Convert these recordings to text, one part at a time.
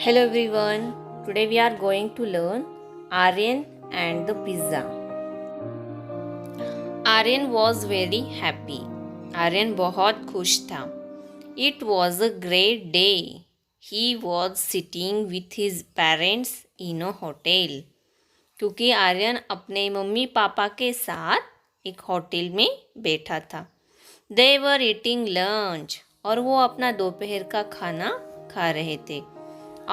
Hello everyone. Today we are going to learn Aryan and the pizza. Aryan was very happy. Aryan बहुत खुश था. It was a great day. He was sitting with his parents in a hotel. क्योंकि आर्यन अपने mummy papa के साथ एक hotel में बैठा था. They were eating lunch और वो अपना दोपहर का खाना खा रहे थे.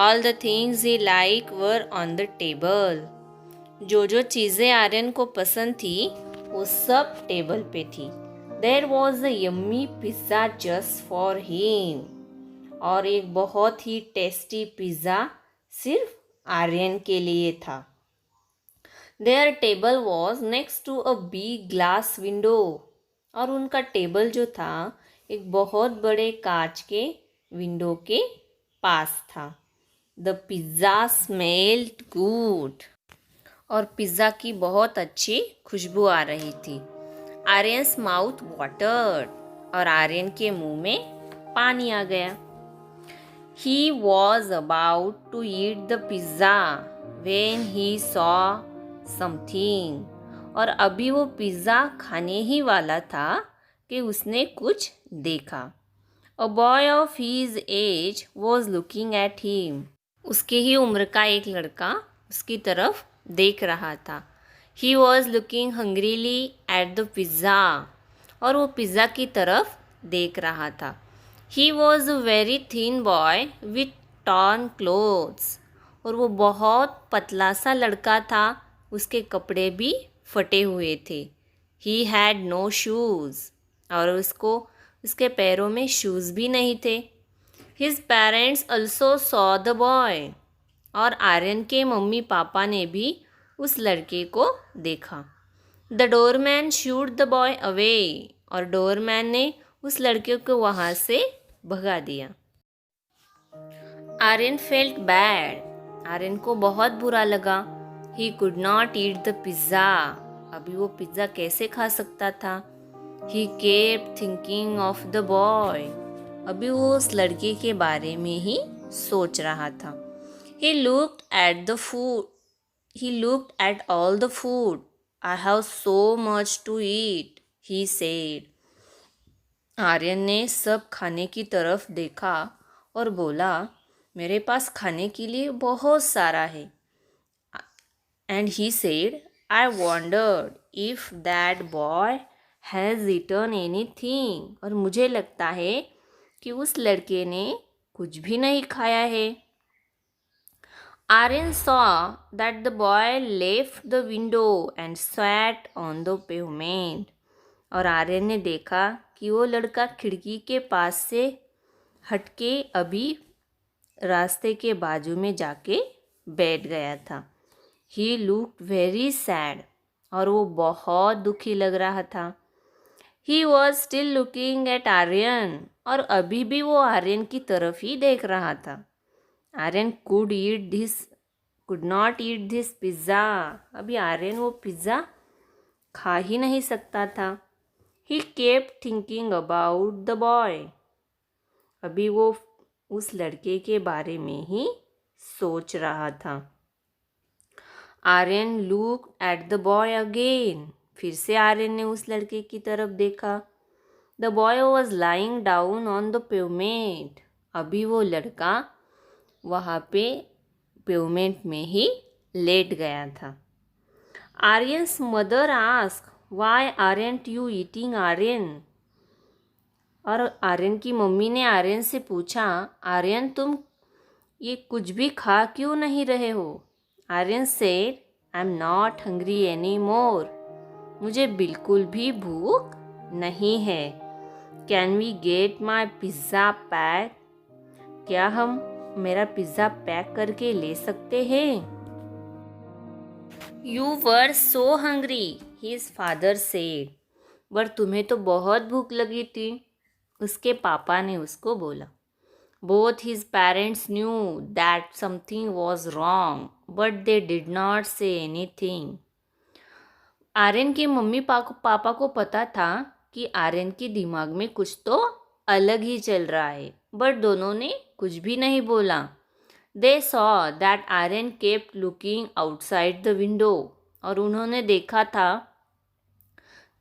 All the things he liked were on the table. जो जो चीज़ें आर्यन को पसंद थी वो सब टेबल पे थी. There was a yummy pizza just for him. और एक बहुत ही टेस्टी पिज़्ज़ा सिर्फ आर्यन के लिए था. Their table was next to a big glass window. और उनका टेबल जो था एक बहुत बड़े कांच के विंडो के पास था. The pizza smelled good. और पिज़्ज़ा की बहुत अच्छी खुशबू आ रही थी. Aryans mouth watered. और आर्यन के मुंह में पानी आ गया. He was about to eat the pizza when he saw something. और अभी वो पिज़्ज़ा खाने ही वाला था कि उसने कुछ देखा. A boy of his age was looking at him. उसके ही उम्र का एक लड़का उसकी तरफ देख रहा था. He was looking hungrily at the pizza. और वो पिज़्ज़ा की तरफ देख रहा था. He was a very thin boy with torn clothes. और वो बहुत पतला सा लड़का था. उसके कपड़े भी फटे हुए थे. He had no shoes. और उसके पैरों में शूज़ भी नहीं थे. His parents also saw the boy. और आर्यन के मम्मी पापा ने भी उस लड़के को देखा. The doorman shooed the boy away. और डोरमैन ने उस लड़के को वहाँ से भगा दिया. Aryan felt bad. आर्यन को बहुत बुरा लगा. He could not eat the pizza. अभी वो पिज़्ज़ा कैसे खा सकता था. He kept thinking of the boy. अभी वो उस लड़के के बारे में ही सोच रहा था. He looked at the food. He looked at all the food. I have so much to eat, he said. Aryan ने सब खाने की तरफ देखा और बोला, मेरे पास खाने के लिए बहुत सारा है. And he said, I wondered if that boy has eaten anything. और मुझे लगता है कि उस लड़के ने कुछ भी नहीं खाया है. Aryan saw that the boy left the window and sat on the pavement. और आर्यन ने देखा कि वो लड़का खिड़की के पास से हटके अभी रास्ते के बाजू में जाके बैठ गया था. He looked very sad. और वो बहुत दुखी लग रहा था. He was still looking at Aryan. और अभी भी वो आर्यन की तरफ ही देख रहा था. Aryan could not eat this pizza. अभी आर्यन वो पिज़्ज़ा खा ही नहीं सकता था. He kept thinking about the boy. अभी वो उस लड़के के बारे में ही सोच रहा था. Aryan looked at the boy again. फिर से आर्यन ने उस लड़के की तरफ देखा. The boy was lying down on the pavement. अभी वो लड़का वहाँ पे पेवमेंट में ही लेट गया था. Aryan's mother asked, Why aren't you eating, Aryan? और आर्यन की मम्मी ने आर्यन से पूछा, आर्यन तुम ये कुछ भी खा क्यों नहीं रहे हो. Aryan said, I'm not hungry anymore. मुझे बिल्कुल भी भूख नहीं है. Can we get my pizza pack? क्या हम मेरा पिज़्ज़ा पैक करके ले सकते हैं. You were so hungry, his father said. पर तुम्हें तो बहुत भूख लगी थी, उसके पापा ने उसको बोला. Both his parents knew that something was wrong, but they did not say anything. Aryan के मम्मी पापा को पता था कि आर्यन के दिमाग में कुछ तो अलग ही चल रहा है, बट दोनों ने कुछ भी नहीं बोला. They saw that Aryan kept looking outside the window. और उन्होंने देखा था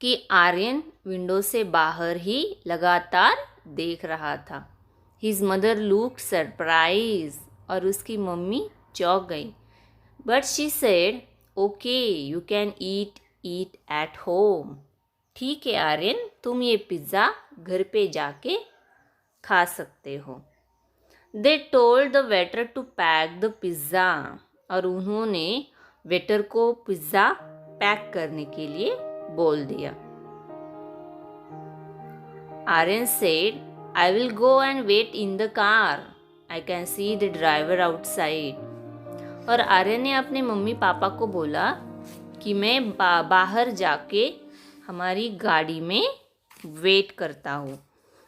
कि आर्यन विंडो से बाहर ही लगातार देख रहा था. His mother looked surprised. और उसकी मम्मी चौंक गई. But she said, okay, you can eat it at home. ठीक है आर्यन, तुम ये पिज़्ज़ा घर पे जाके खा सकते हो. They told the waiter to pack the pizza. और उन्होंने वेटर को पिज़्ज़ा पैक करने के लिए बोल दिया. Aryan said, I will go and wait in the car. I can see the driver outside. और आर्यन ने अपने मम्मी पापा को बोला कि मैं बाहर जाके हमारी गाड़ी में वेट करता हूँ.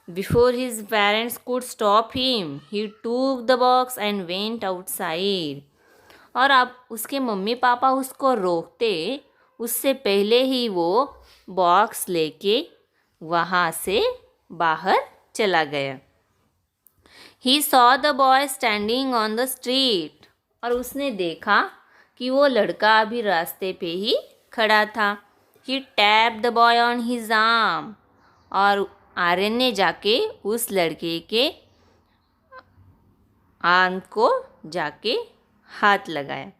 Before his parents could stop him, he took the box and went outside. और अब उसके मम्मी पापा उसको रोकते उससे पहले ही वो बॉक्स लेके वहाँ से बाहर चला गया. He saw the boy standing on the street. और उसने देखा कि वो लड़का अभी रास्ते पे ही खड़ा था. He tapped the boy on his arm. और आर्यन ने जाके उस लड़के के आर्म को जाके हाथ लगाया.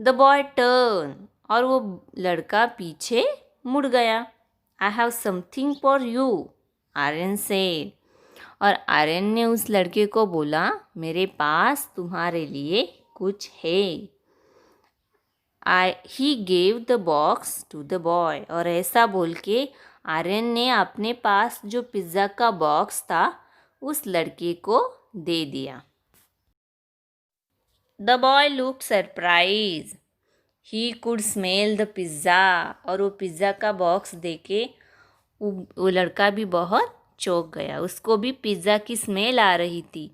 The boy turned. और वो लड़का पीछे मुड़ गया. I have something for you, Aryan said. और आर्यन ने उस लड़के को बोला, मेरे पास तुम्हारे लिए कुछ है. He gave the box to the boy. और ऐसा बोल के आर्यन ने अपने पास जो पिज़्ज़ा का बॉक्स था उस लड़के को दे दिया. The boy looked surprised. He could smell the pizza. और वो पिज़्ज़ा का बॉक्स देके वो लड़का भी बहुत चौंक गया. उसको भी पिज़्ज़ा की स्मेल आ रही थी.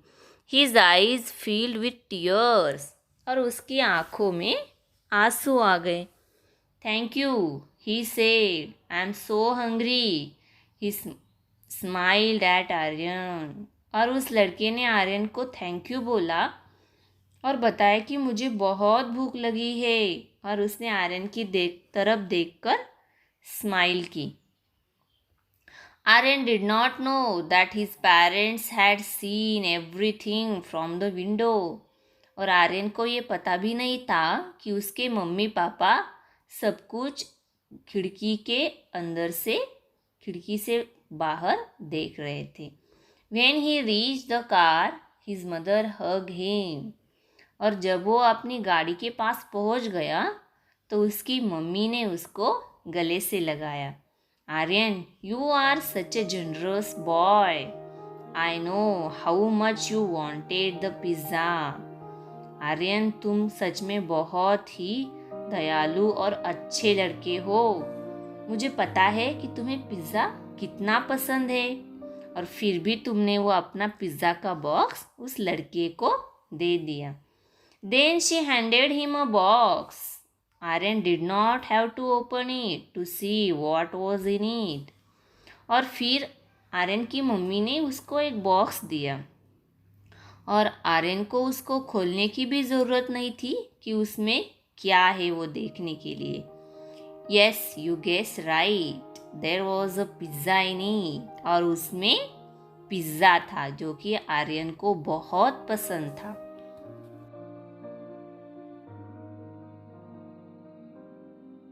His eyes filled with tears. और उसकी आँखों में आंसू आ गए. Thank you, he said. I am so hungry. He smiled at Aryan. और उस लड़के ने आर्यन को थैंक यू बोला और बताया कि मुझे बहुत भूख लगी है. और उसने आर्यन की तरफ देखकर स्माइल की. Aryan did not know that his parents had seen everything from the window. और आर्यन को ये पता भी नहीं था कि उसके मम्मी पापा सब कुछ खिड़की से बाहर देख रहे थे. When he reached the car, his mother hugged him. और जब वो अपनी गाड़ी के पास पहुंच गया तो उसकी मम्मी ने उसको गले से लगाया. Aryan, you are such a generous boy. I know how much you wanted the pizza. Aryan, तुम सच में बहुत ही दयालु और अच्छे लड़के हो. मुझे पता है कि तुम्हें पिज़्ज़ा कितना पसंद है और फिर भी तुमने वो अपना पिज़्ज़ा का बॉक्स उस लड़के को दे दिया. Then she handed him a box. Aryan did not have to open it to see what was in it. और फिर आर्यन की मम्मी ने उसको एक बॉक्स दिया और आर्यन को उसको खोलने की भी ज़रूरत नहीं थी कि उसमें क्या है वो देखने के लिए. Yes, you guess right. There was a pizza in it. और उसमें पिज़्ज़ा था जो कि आर्यन को बहुत पसंद था.